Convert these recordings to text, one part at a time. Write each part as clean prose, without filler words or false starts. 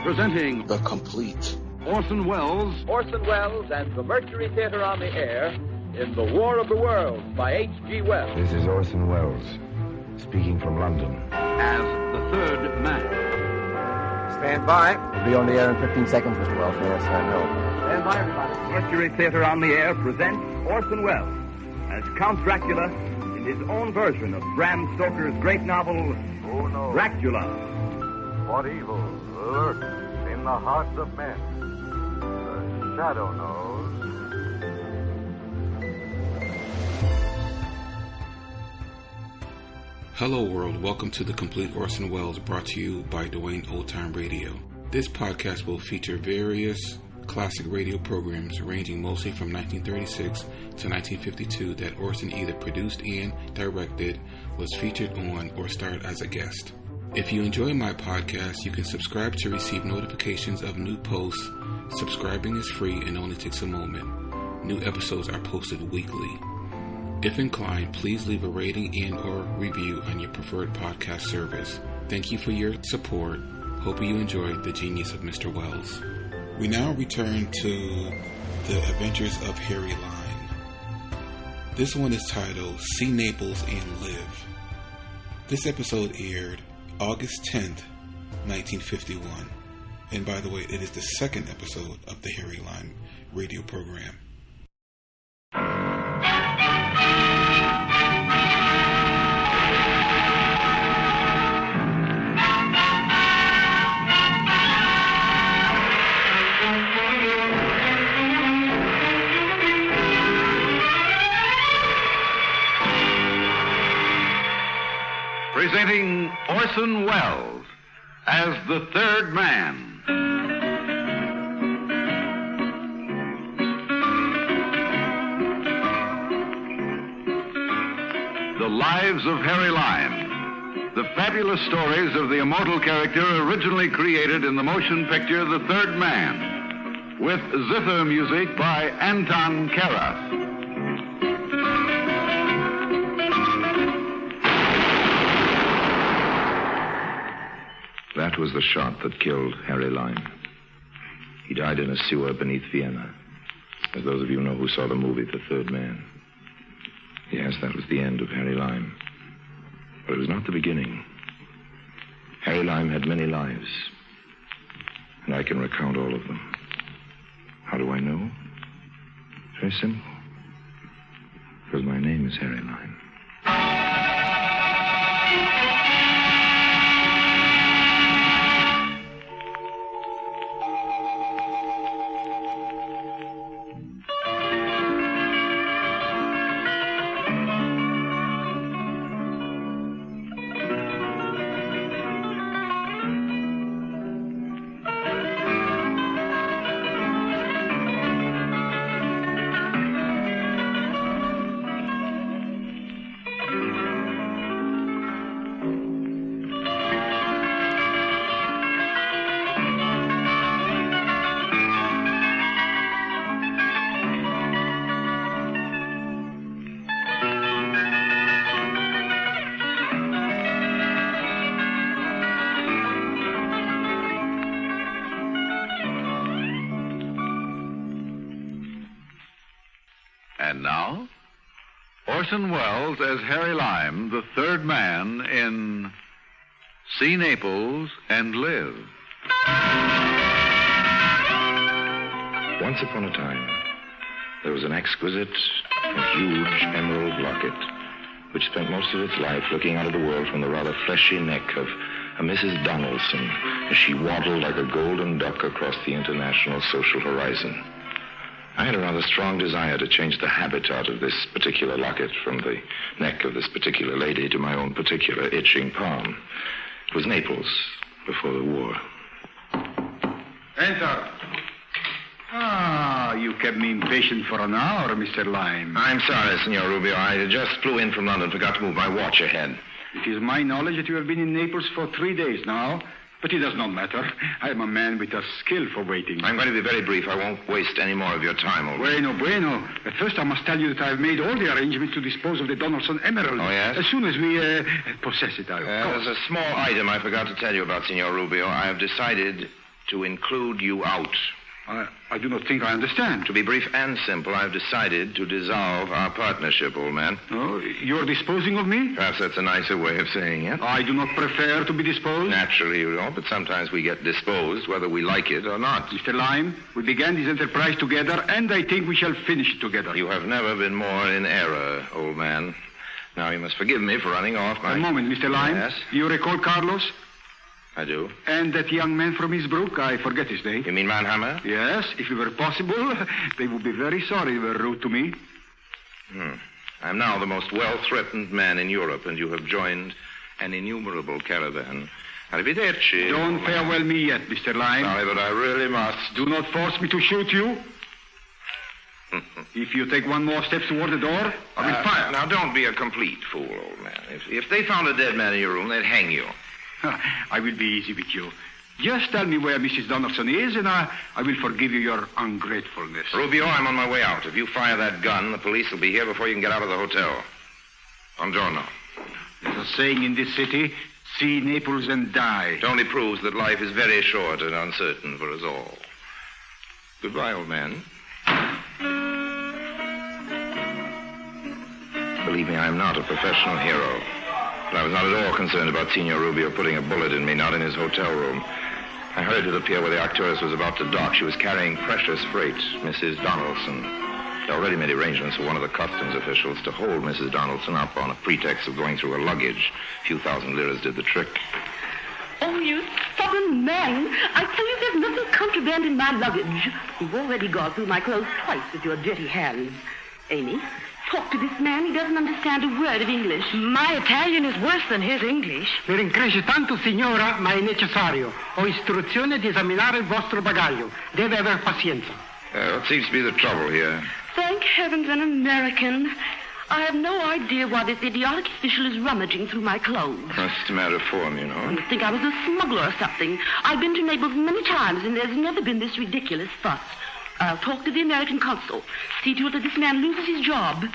Presenting The Complete Orson Welles and the Mercury Theater on the Air in The War of the Worlds by H.G. Wells. This is Orson Welles, speaking from London. as the third man. Stand by. We'll be on the air in 15 seconds, Mr. Wells. Yes, I know. Stand by, everybody. Mercury Theater on the Air presents Orson Welles as Count Dracula in his own version of Bram Stoker's great novel, Who knows Dracula. what evil lurks in the hearts of men? The shadow knows. Hello world, welcome to The Complete Orson Welles, brought to you by Dwayne Old Time Radio. This podcast will feature various classic radio programs ranging mostly from 1936 to 1952 that Orson either produced and directed, was featured on, or starred as a guest. If you enjoy my podcast, you can subscribe to receive notifications of new posts. Subscribing is free and only takes a moment. New episodes are posted weekly. If inclined, please leave a rating and or review on your preferred podcast service. Thank you for your support. Hope you enjoyed the genius of Mr. Welles. We now return to the adventures of Harry Lime. This one is titled See Naples and Live. This episode aired August 10th, 1951. And by the way, it is the second episode of the Harry Lime radio program. Presenting Orson Welles as the third man. The Lives of Harry Lime. The fabulous stories of the immortal character originally created in the motion picture The Third Man, with zither music by Anton Karas. That was the shot that killed Harry Lime. He died in a sewer beneath Vienna. As those of you know who saw the movie The Third Man. Yes, that was the end of Harry Lime. But it was not the beginning. Harry Lime had many lives. And I can recount all of them. How do I know? Very simple. Because my name is Harry Lime. And now, Orson Welles as Harry Lime, the third man in See Naples and Live. Once upon a time, there was an exquisite and huge emerald locket which spent most of its life looking out of the world from the rather fleshy neck of a Mrs. Donaldson as she waddled like a golden duck across the international social horizon. I had a rather strong desire to change the habitat of this particular locket from the neck of this particular lady to my own particular itching palm. It was Naples before the war. Enter. You kept me impatient for an hour, Mr. Lime. I'm sorry, Signor Rubio. I just flew in from London, forgot to move my watch ahead. It is my knowledge that you have been in Naples for 3 days now, but it does not matter. I am a man with a skill for waiting. I'm going to be very brief. I won't waste any more of your time. Bueno. But first, I must tell you that I have made all the arrangements to dispose of the Donaldson Emerald. Oh, yes? As soon as we possess it, of course. There's a small item I forgot to tell you about, Signor Rubio. I have decided To include you out. I do not think I understand. To be brief and simple, I've decided to dissolve our partnership, old man. Oh, you're disposing of me? Perhaps that's a nicer way of saying it. I do not prefer to be disposed. Naturally, you don't, but sometimes we get disposed, whether we like it or not. Mr. Lime, we began this enterprise together, and I think we shall finish it together. You have never been more in error, old man. Now, you must forgive me for running off. A moment, Mr. Lime. Yes? You recall Carlos? I do. And that young man from Innsbruck, I forget his name. You mean Mannheimer? Yes, if it were possible, they would be very sorry they were rude to me. I'm now the most well-threatened man in Europe, and you have joined an innumerable caravan. Arrivederci. Don't farewell me yet, Mr. Lime. Sorry, but I really must. Do not force me to shoot you. If you take one more step toward the door, I will fire. Now, don't be a complete fool, old man. If they found a dead man in your room, they'd hang you. I will be easy with you. Just tell me where Mrs. Donaldson is, and I will forgive you your ungratefulness. Rubio, I'm on my way out. If you fire that gun, the police will be here before you can get out of the hotel. Buongiorno. There's a saying in this city, see Naples and die. It only proves that life is very short and uncertain for us all. Goodbye, old man. Believe me, I am not a professional hero. But I was not at all concerned about Signor Rubio putting a bullet in me, not in his hotel room. I hurried to the pier where the Arcturus was about to dock. She was carrying precious freight, Mrs. Donaldson. They already made arrangements with one of the customs officials to hold Mrs. Donaldson up on a pretext of going through her luggage. A few thousand liras did the trick. Oh, you stubborn man. I tell you there's nothing contraband in my luggage. You've already gone through my clothes twice with your dirty hands. Amy, talk to this man. He doesn't understand a word of English. My Italian is worse than his English. Mi rincresce tanto, signora, ma è necessario. Ho istruzione di esaminare il vostro bagaglio. Deve aver pazienza. What seems to be the trouble here? Thank heavens, an American. I have no idea why this idiotic official is rummaging through my clothes. That's just a matter of form, you know. You think I was a smuggler or something. I've been to Naples many times, and there's never been this ridiculous fuss. I'll talk to the American consul. See to it that this man loses his job.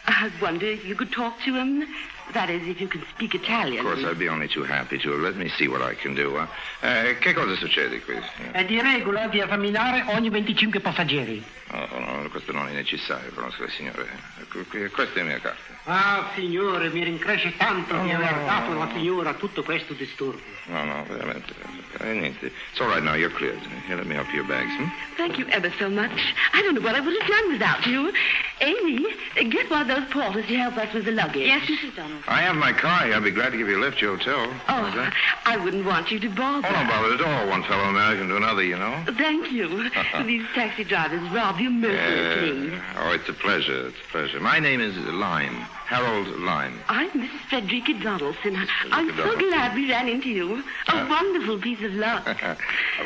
I wonder if you could talk to him. That is, if you can speak Italian. Of course, I'd be only too happy to. Let me see what I can do. Che cosa succede qui? È di regola di esaminare ogni 25 passeggeri. No, questo non è necessario, conosco il signore. Questa è la mia carta. Ah, signore, mi rincresce tanto di aver dato alla signora tutto questo disturbo. No, veramente. Niente. It's all right now, you're cleared. Here, let me help you your bags, Thank you ever so much. I don't know what I would have done without you. Amy, get one of those porters to help us with the luggage. Yes, Mrs. Donaldson. I have my car here. I'd be glad to give you a lift to your hotel. Oh, I wouldn't want you to bother. Oh, don't bother at all. One fellow American to another, you know. Thank you. These taxi drivers rob you mercilessly. Oh, it's a pleasure. It's a pleasure. My name is Lime. Harold Lime. I'm Mrs. Frederica Donaldson. I'm so glad we ran into you. A wonderful piece of luck.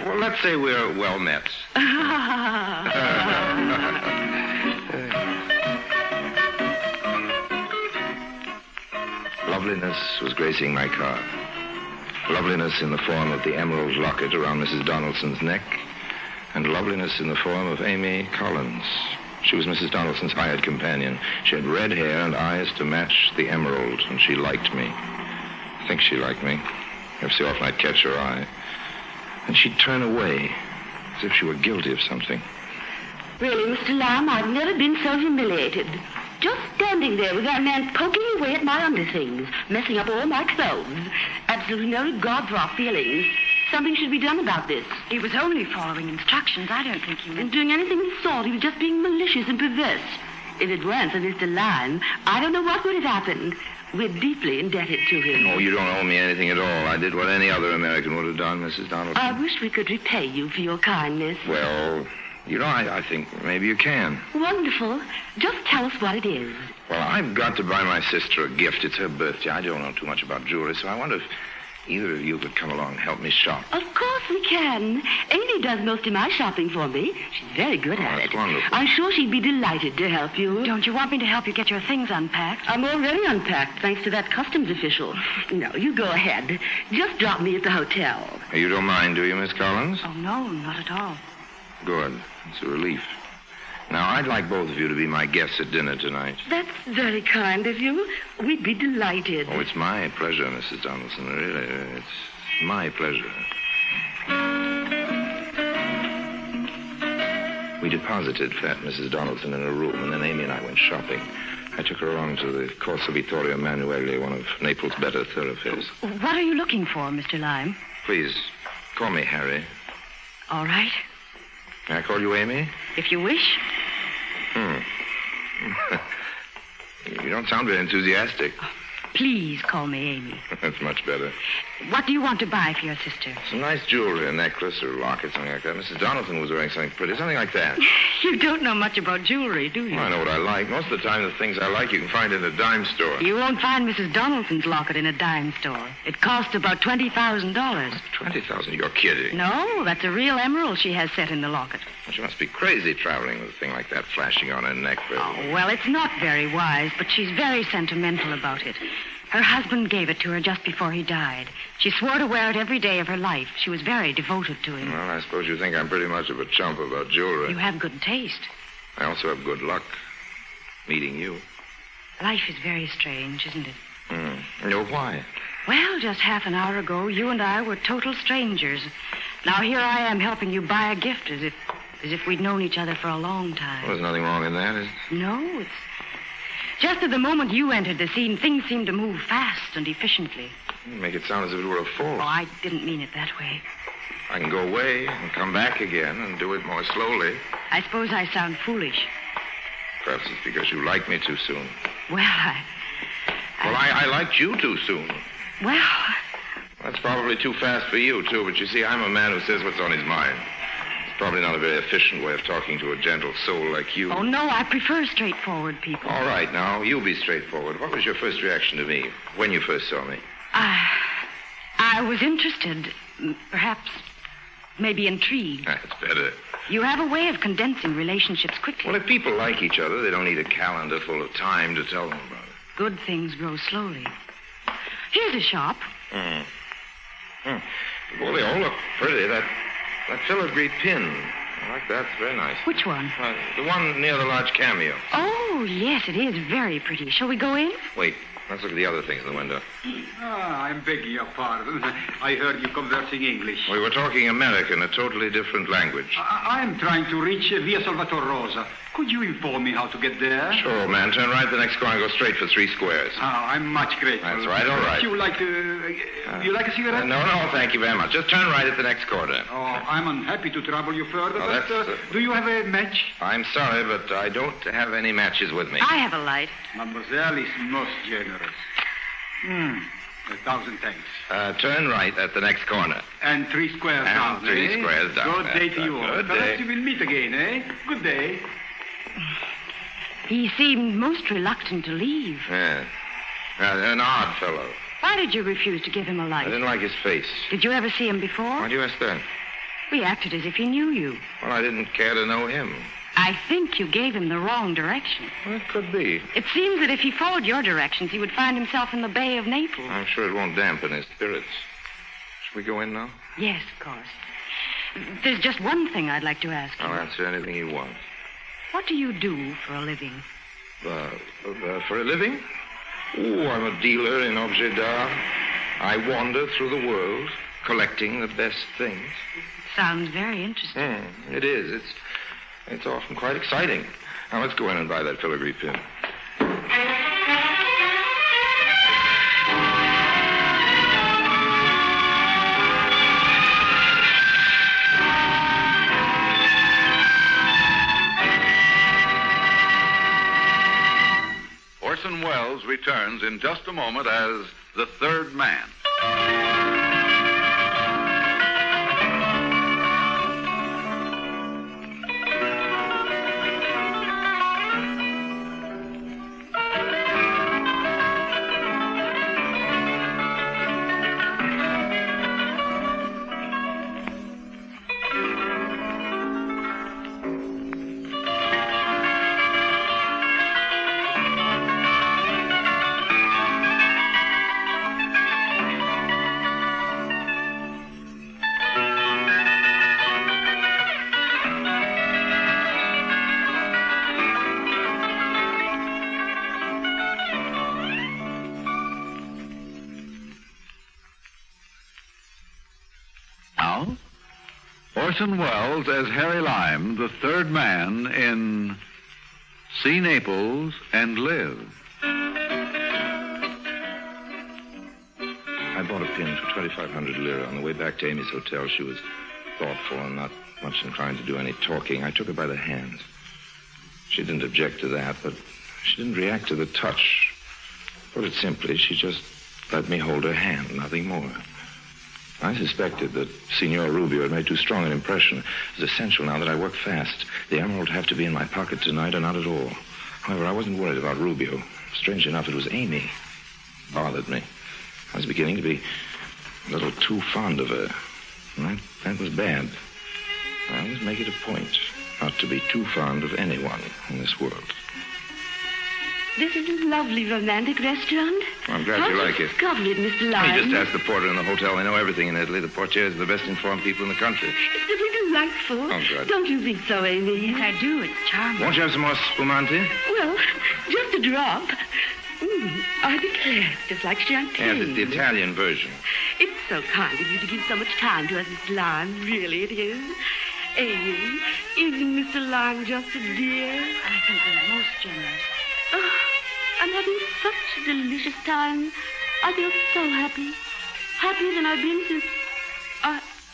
Well, let's say we're well met. Loveliness was gracing my car. Loveliness in the form of the emerald locket around Mrs. Donaldson's neck, and loveliness in the form of Amy Collins. She was Mrs. Donaldson's hired companion. She had red hair and eyes to match the emerald, and she liked me. I think she liked me. Every so often I'd catch her eye. And she'd turn away, as if she were guilty of something. Really, Mr. Lamb, I've never been so humiliated. Just standing there with that man poking away at my underthings, messing up all my clothes. Absolutely no regard for our feelings. Something should be done about this. He was only following instructions. I don't think he meant... Doing anything of the sort. He was just being malicious and perverse. If it weren't for Mr. Lime, I don't know what would have happened. We're deeply indebted to him. Oh, you don't owe me anything at all. I did what any other American would have done, Mrs. Donaldson. I wish we could repay you for your kindness. Well, you know, I think maybe you can. Wonderful. Just tell us what it is. Well, I've got to buy my sister a gift. It's her birthday. I don't know too much about jewelry, so I wonder if either of you could come along and help me shop. Of course we can. Amy does most of my shopping for me. She's very good at that's it. Wonderful. I'm sure she'd be delighted to help you. Don't you want me to help you get your things unpacked? I'm already unpacked, thanks to that customs official. No, you go ahead. Just drop me at the hotel. You don't mind, do you, Miss Collins? Oh, no, not at all. Good. It's a relief. Now, I'd like both of you to be my guests at dinner tonight. That's very kind of you. We'd be delighted. Oh, it's my pleasure, Mrs. Donaldson. Really, it's my pleasure. We deposited fat Mrs. Donaldson in a room, and then Amy and I went shopping. I took her along to the Corso Vittorio Emanuele, one of Naples' better thoroughfares. What are you looking for, Mr. Lime? Please, call me Harry. All right. May I call you Amy? If you wish. You don't sound very enthusiastic. Please call me Amy. That's much better. What do you want to buy for your sister? Some nice jewelry, a necklace or a locket, something like that. Mrs. Donaldson was wearing something pretty, something like that. You don't know much about jewelry, do you? Well, I know what I like. Most of the time, the things I like you can find in a dime store. You won't find Mrs. Donaldson's locket in a dime store. It costs about $20,000. $20,000? You're kidding. No, that's a real emerald she has set in the locket. Well, she must be crazy traveling with a thing like that flashing on her neck. Oh, well, it's not very wise, but she's very sentimental about it. Her husband gave it to her just before he died. She swore to wear it every day of her life. She was very devoted to him. Well, I suppose you think I'm pretty much of a chump about jewelry. You have good taste. I also have good luck meeting you. Life is very strange, isn't it? No, why? Well, just half an hour ago, you and I were total strangers. Now here I am helping you buy a gift as if we'd known each other for a long time. Well, there's nothing wrong in that, is there? No, it's... Just at the moment you entered the scene, things seemed to move fast and efficiently. You make it sound as if it were a fault. Oh, I didn't mean it that way. I can go away and come back again and do it more slowly. I suppose I sound foolish. Perhaps it's because you like me too soon. Well, I liked you too soon. Well... That's probably too fast for you, too, but you see, I'm a man who says what's on his mind. It's probably not a very efficient way of talking to a gentle soul like you. Oh, no, I prefer straightforward people. All right, now, you be straightforward. What was your first reaction to me when you first saw me? I was interested, perhaps, maybe intrigued. That's better. You have a way of condensing relationships quickly. Well, if people like each other, they don't need a calendar full of time to tell them about it. Good things grow slowly. Here's a shop. Well, they all look pretty. That filigree pin. I like that. It's very nice. Which one? The one near the large cameo. Oh, yes, it is very pretty. Shall we go in? Wait. Let's look at the other things in the window. I'm begging your pardon. I heard you conversing English. We were talking American, a totally different language. I'm trying to reach Via Salvatore Rosa. Could you inform me how to get there? Sure, man. Turn right the next corner and go straight for 3 squares. Oh, I'm much grateful. That's right, all right. You like a cigarette? No, thank you very much. Just turn right at the next corner. Oh, I'm unhappy to trouble you further, but do you have a match? I'm sorry, but I don't have any matches with me. I have a light. Mademoiselle is most generous. 1,000 thanks. Turn right at the next corner. And 3 squares down, 3 squares down. Good day to you all. Good day. Perhaps you will meet again, eh? Good day. He seemed most reluctant to leave. Yeah. An odd fellow. Why did you refuse to give him a light? I didn't like his face. Did you ever see him before? Why do you ask that? We acted as if he knew you. Well, I didn't care to know him. I think you gave him the wrong direction. Well, it could be. It seems that if he followed your directions, he would find himself in the Bay of Naples. I'm sure it won't dampen his spirits. Should we go in now? Yes, of course. There's just one thing I'd like to ask you. I'll answer anything you want. What do you do for a living? For a living? Oh, I'm a dealer in objets d'art. I wander through the world, collecting the best things. Sounds very interesting. It is. It's often quite exciting. Now, let's go in and buy that filigree pin. Orson Welles returns in just a moment as the third man. Orson Welles as Harry Lime, the third man in See Naples and Live. I bought a pin for 2,500 lira. On the way back to Amy's hotel, she was thoughtful and not much inclined to do any talking. I took her by the hands. She didn't object to that, but she didn't react to the touch. Put it simply, she just let me hold her hand, nothing more. I suspected that Signor Rubio had made too strong an impression. It was essential now that I work fast. The emerald would have to be in my pocket tonight or not at all. However, I wasn't worried about Rubio. Strangely enough, it was Amy. Bothered me. I was beginning to be a little too fond of her. And that was bad. I always make it a point not to be too fond of anyone in this world. This is a lovely romantic restaurant. I'm glad you like it. Discovered it, Mr. Lyon. You just ask the porter in the hotel. They know everything in Italy. The portiers are the best informed people in the country. It's really delightful. Oh, good. Don't you think so, Amy? Yes, I do. It's charming. Won't you have some more spumante? Well, just a drop. I declare, it's just like champagne. Yes, it's the Italian version. It's so kind of you to give so much time to us, Mr. Lyon. Really, it is. Amy, isn't Mr. Lyon just a dear? I think we're most generous. Oh, I'm having such a delicious time. I feel so happy. Happier than I've been since...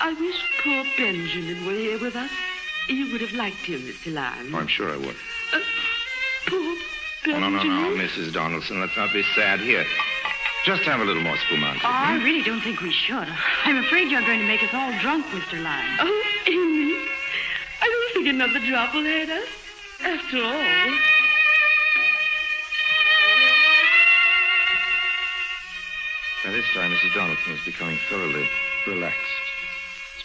I wish poor Benjamin were here with us. You would have liked him, Mr. Lyon. Oh, I'm sure I would. Poor Oh, Benjamin. no, Mrs. Donaldson. Let's not be sad here. Just have a little more spumante. Oh, I really don't think we should. I'm afraid you're going to make us all drunk, Mr. Lyon. Oh, Amy, I don't think another drop will hurt us. After all... By this time, Mrs. Donaldson was becoming thoroughly relaxed.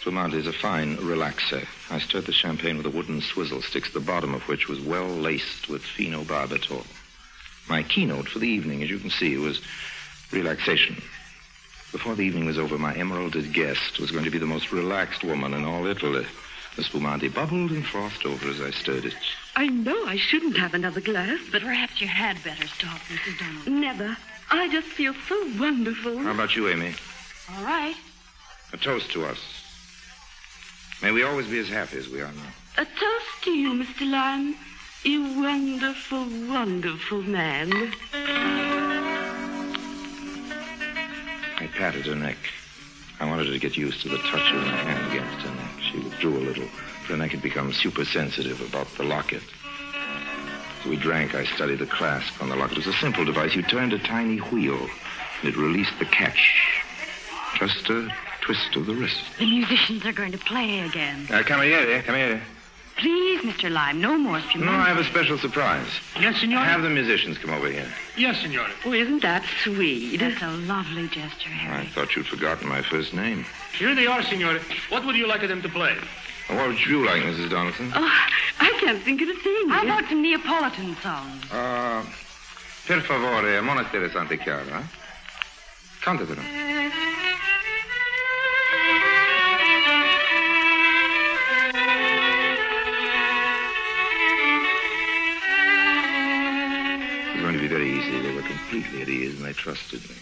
Spumante is a fine relaxer. I stirred the champagne with a wooden swizzle sticks, the bottom of which was well laced with phenobarbital. My keynote for the evening, as you can see, was relaxation. Before the evening was over, my emeralded guest was going to be the most relaxed woman in all Italy. The spumante bubbled and frothed over as I stirred it. I know I shouldn't have another glass, but... Perhaps you had better stop, Mrs. Donaldson. Never. I just feel so wonderful. How about you, Amy? All right. A toast to us. May we always be as happy as we are now. A toast to you, Mr. Lyon. You wonderful, wonderful man. I patted her neck. I wanted her to get used to the touch of my hand against her neck. She withdrew a little. Her neck had become super sensitive about the locket. As we drank, I studied the clasp on the locket. It was a simple device. You turned a tiny wheel, and it released the catch. Just a twist of the wrist. The musicians are going to play again. Cameriere. Please, Mr. Lime, no more spumante. No, I have a special surprise. Yes, signore? Have the musicians come over here. Yes, signore. Oh, isn't that sweet? That's a lovely gesture, Harry. I thought you'd forgotten my first name. Here they are, signore. What would you like them to play? What would you like, Mrs. Donaldson? Oh, I can't think of a thing. How about some Neapolitan songs? Per favore, Monastere Santa Chiara. Cantatelo. It was going to be very easy. They were completely at ease, and they trusted me.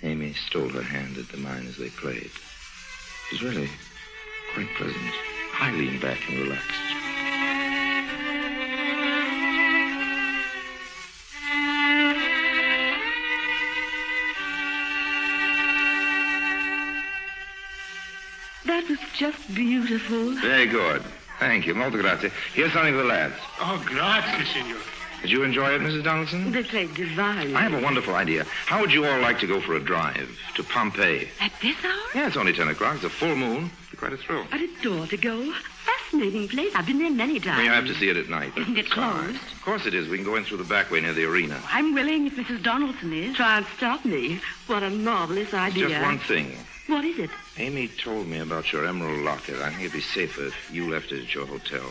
Amy stole her hand into mine as they played. It was really quite pleasant. I leaned back and relaxed. That was just beautiful. Very good. Thank you. Molto grazie. Here's something for the lads. Oh, grazie, signore. Did you enjoy it, Mrs. Donaldson? They played divinely. I have a wonderful idea. How would you all like to go for a drive to Pompeii? At this hour? Yeah, it's only 10 o'clock. It's a full moon. Be quite a thrill. I'd adore to go. Fascinating place. I've been there many times. Well, you have to see it at night. Isn't it closed? Of course it is. We can go in through the back way near the arena. I'm willing if Mrs. Donaldson is. Try and stop me. What a marvelous idea. Just one thing. What is it? Amy told me about your emerald locket. I think it'd be safer if you left it at your hotel.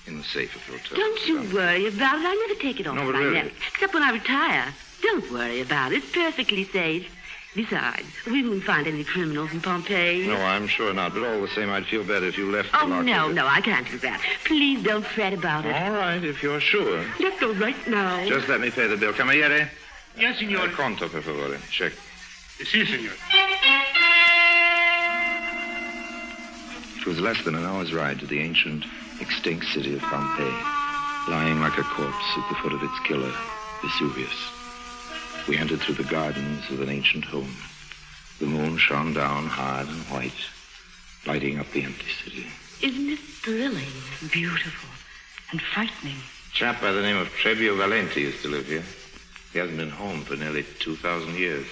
In the safe of your hotel. Don't you worry about it. I never take it off No, but my really. neck. Except when I retire. Don't worry about it. It's perfectly safe. Besides, we won't find any criminals in Pompeii. No, I'm sure not. But all the same, I'd feel better if you left the Oh, locket. no, I can't do that. Please don't fret about it. All right, if you're sure. Let's go right now. Just let me pay the bill. Cameriere? Yes, signore. Conto, per favore. Check. Sì, signore. was less than an hour's ride to the ancient, extinct city of Pompeii, lying like a corpse at the foot of its killer, Vesuvius. We entered through the gardens of an ancient home. The moon shone down hard and white, lighting up the empty city. Isn't it thrilling? Beautiful and frightening. A chap by the name of Trebio Valenti used to live here. He hasn't been home for nearly 2,000 years.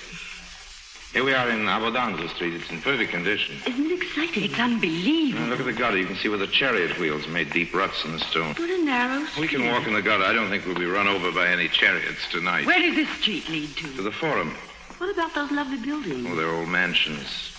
Here we are in Abbondanza Street. It's in perfect condition. Isn't it exciting? It's unbelievable. Look at the gutter. You can see where the chariot wheels made deep ruts in the stone. What a narrow street. We can walk in the gutter. I don't think we'll be run over by any chariots tonight. Where does this street lead to? To the Forum. What about those lovely buildings? Oh, they're old mansions.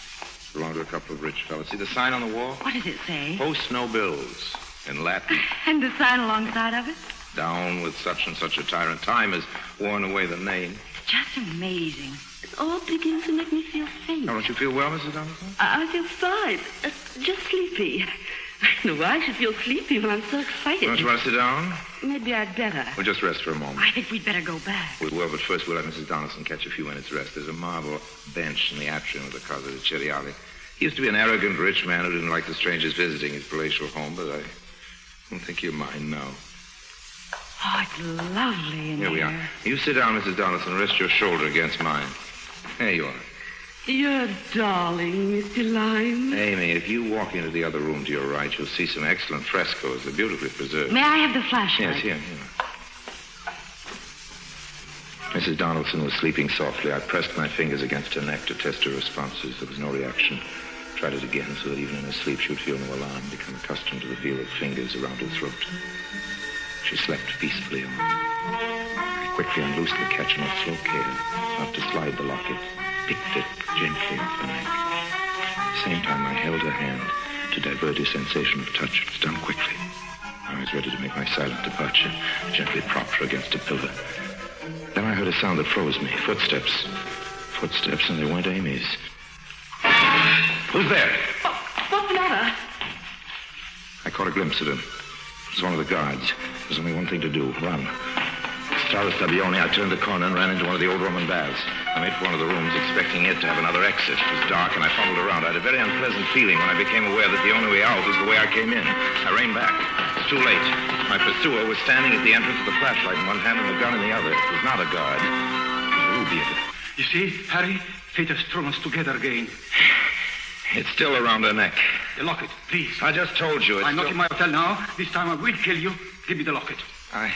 Belong to a couple of rich fellows. See the sign on the wall? What does it say? Post no bills. In Latin. And the sign alongside of it? Down with such and such a tyrant. Time has worn away the name. Just amazing. It's all beginning to make me feel faint. Oh, don't you feel well, Mrs. Donaldson? I feel fine. Just sleepy. I don't know why I should feel sleepy when I'm so excited. Don't you want to sit down? Maybe I'd better. We'll just rest for a moment. I think we'd better go back. We will, but first we'll let Mrs. Donaldson catch a few minutes' rest. There's a marble bench in the atrium of the Casa de Ceriali. He used to be an arrogant rich man who didn't like the strangers visiting his palatial home, but I don't think he'll mind now. Oh, it's lovely in here. Here we are. You sit down, Mrs. Donaldson, and rest your shoulder against mine. There you are. You're darling, Mr. Lyme. Amy, if you walk into the other room to your right, you'll see some excellent frescoes. They're beautifully preserved. May I have the flashlight? Yes, here. Mrs. Donaldson was sleeping softly. I pressed my fingers against her neck to test her responses. There was no reaction. Tried it again so that even in her sleep she would feel no alarm, become accustomed to the feel of fingers around her throat. She slept peacefully on. I quickly unloosed the catch and with slow care, not to slide the locket, picked it gently off the neck. At the same time, I held her hand to divert a sensation of touch. It was done quickly. I was ready to make my silent departure, gently propped her against a pillar. Then I heard a sound that froze me. Footsteps. Footsteps, and they weren't Amy's. Who's there? What's the matter? I caught a glimpse of him. It was one of the guards. There's only one thing to do. Run. Strada Stabione, I turned the corner and ran into one of the old Roman baths. I made for one of the rooms, expecting it to have another exit. It was dark, and I fumbled around. I had a very unpleasant feeling when I became aware that the only way out was the way I came in. I reined back. It was too late. My pursuer was standing at the entrance with a flashlight in one hand and the gun in the other. It was not a guard. It was Rubio. You see, Harry, fate has thrown us together again. It's still around her neck. The locket, please. I just told you. I'm not in my hotel now. This time I will kill you. Give me the locket. I'm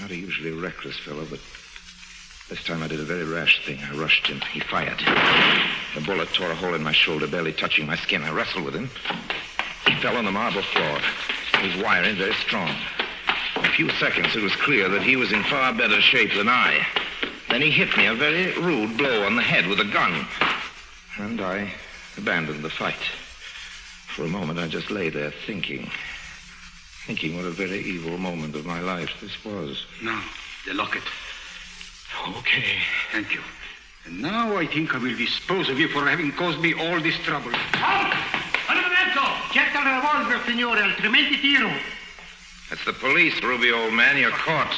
not a usually reckless fellow, but this time I did a very rash thing. I rushed him. He fired. The bullet tore a hole in my shoulder, barely touching my skin. I wrestled with him. He fell on the marble floor. He was wiry, very strong. In a few seconds, it was clear that he was in far better shape than I. Then he hit me a very rude blow on the head with a gun. And I abandoned the fight. For a moment, I just lay there thinking what a very evil moment of my life this was. Now, the locket. Okay. Thank you. And now I think I will dispose of you for having caused me all this trouble. Halt! Getta il revolver, signore, altrimenti tiro. That's the police, Rubio, old man. You're caught.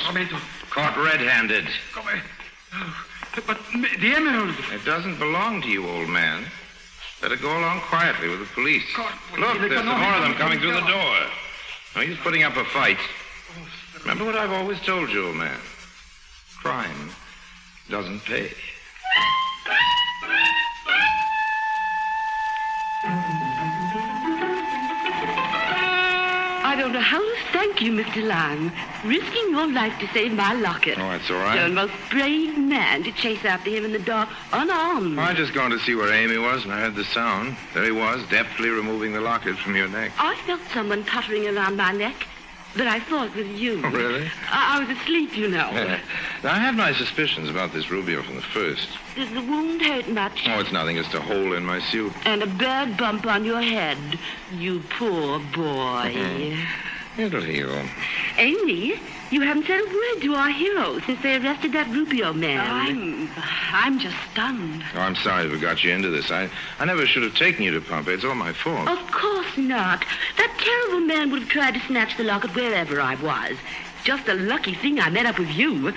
Caught red-handed. But the emerald... It doesn't belong to you, old man. Better go along quietly with the police. Look, there's some more of them coming through the door. No use putting up a fight. Remember what I've always told you, old man. Crime doesn't pay. I don't know how to thank you, Mr. Lyme. Risking your life to save my locket. Oh, that's all right. You're a most brave man to chase after him in the dark, unarmed. Well, I just gone to see where Amy was, and I heard the sound. There he was, deftly removing the locket from your neck. I felt someone puttering around my neck, but I thought it was you. Oh, really? I was asleep, you know. Now, I had my suspicions about this Rubio from the first. Does the wound hurt much? Oh, it's nothing. It's a hole in my suit. And a bad bump on your head. You poor boy. It'll heal. Amy, you haven't said a word to our hero since they arrested that Rubio man. I'm just stunned. Oh, I'm sorry we got you into this. I never should have taken you to Pompeii. It's all my fault. Of course not. That terrible man would have tried to snatch the locket wherever I was. Just a lucky thing I met up with you.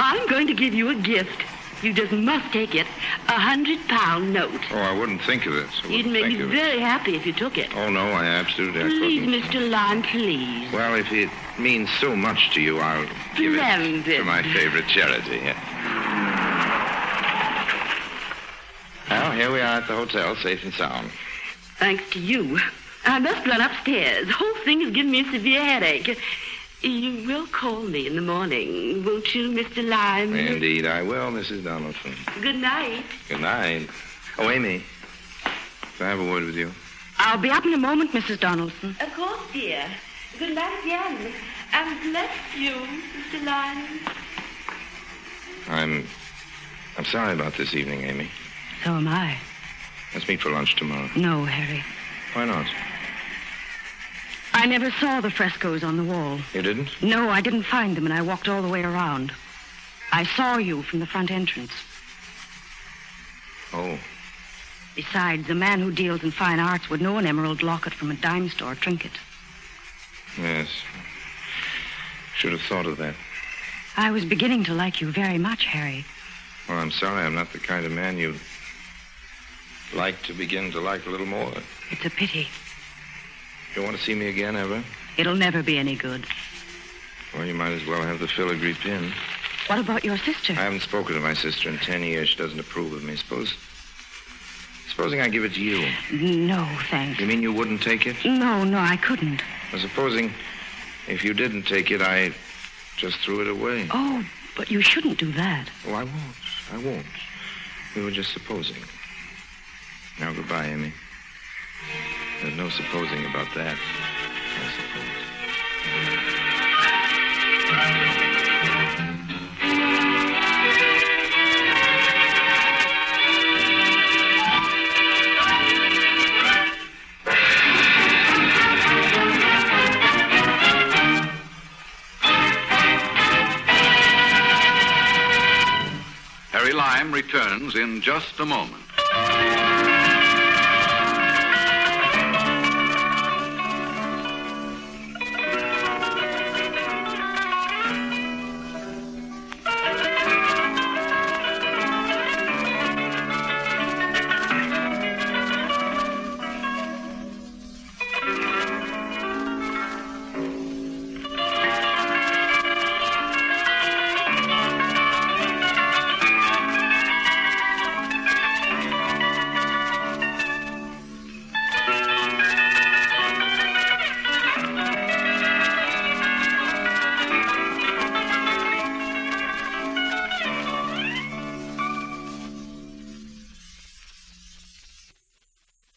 I'm going to give you a gift. You just must take it. £100 note. Oh, I wouldn't think of it. You'd make me very happy if you took it. Oh, no, I absolutely Please, couldn't. Mr. Lyon, please. Well, if it means so much to you, I'll give it to my favorite charity. Well, here we are at the hotel, safe and sound. Thanks to you. I must run upstairs. The whole thing is giving me a severe headache. You will call me in the morning, won't you, Mr. Lyon? Indeed, I will, Mrs. Donaldson. Good night. Good night. Oh, Amy, can I have a word with you? I'll be up in a moment, Mrs. Donaldson. Of course, dear. Good night again. And bless you, Mr. Lyon. I'm sorry about this evening, Amy. So am I. Let's meet for lunch tomorrow. No, Harry. Why not? I never saw the frescoes on the wall. You didn't? No, I didn't find them, and I walked all the way around. I saw you from the front entrance. Oh. Besides, a man who deals in fine arts would know an emerald locket from a dime store trinket. Yes. Should have thought of that. I was beginning to like you very much, Harry. Well, I'm sorry I'm not the kind of man you'd like to begin to like a little more. It's a pity. You want to see me again, ever? It'll never be any good. Well, you might as well have the filigree pin. What about your sister? I haven't spoken to my sister in 10 years. She doesn't approve of me. Supposing I give it to you. No, thanks. You mean you wouldn't take it? No, I couldn't. Well, supposing if you didn't take it, I just threw it away. Oh, but you shouldn't do that. Oh, I won't. We were just supposing. Now, goodbye, Amy. There's no supposing about that, I suppose. Harry Lime returns in just a moment.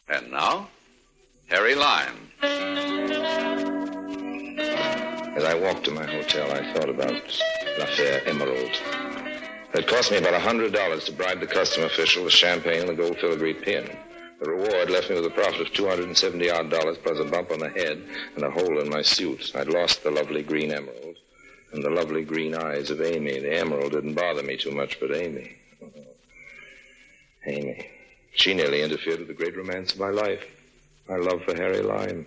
And now, Harry Lime. As I walked to my hotel, I thought about L'Affaire Emerald. It cost me about $100 to bribe the custom official with champagne and the gold filigree pin. The reward left me with a profit of $270-odd plus a bump on the head and a hole in my suit. I'd lost the lovely green emerald and the lovely green eyes of Amy. The emerald didn't bother me too much, but Amy. Amy. She nearly interfered with the great romance of my life. My love for Harry Lime.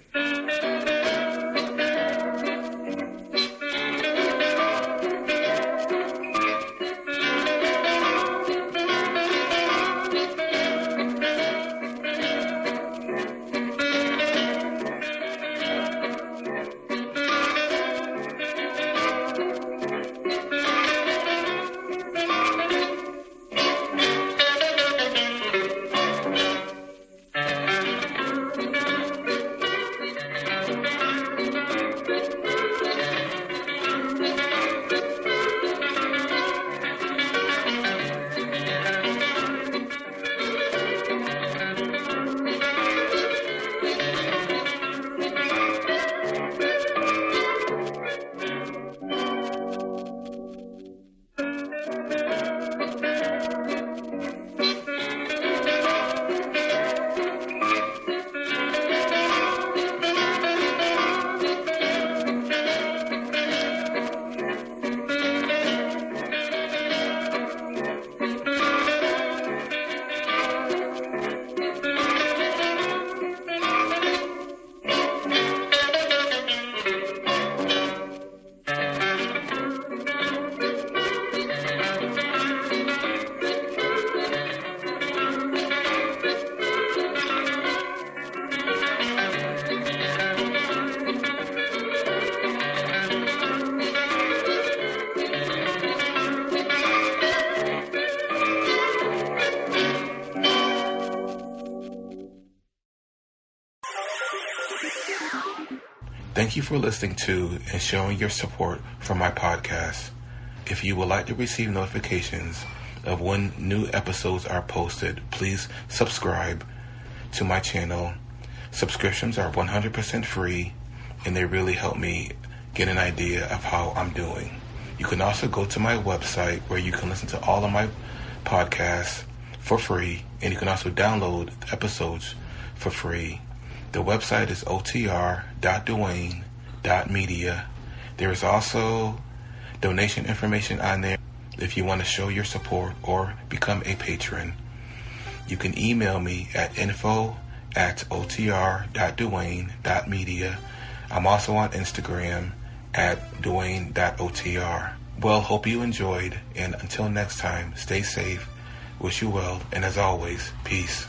Thank you for listening to and showing your support for my podcast. If you would like to receive notifications of when new episodes are posted, please subscribe to my channel. Subscriptions are 100% free, and they really help me get an idea of how I'm doing. You can also go to my website where you can listen to all of my podcasts for free, and you can also download episodes for free. The website is otr.duane.media. There is also donation information on there if you want to show your support or become a patron. You can email me at info@otr.duane.media. I'm also on Instagram at duane.otr. Well, hope you enjoyed, and until next time, stay safe, wish you well, and as always, peace.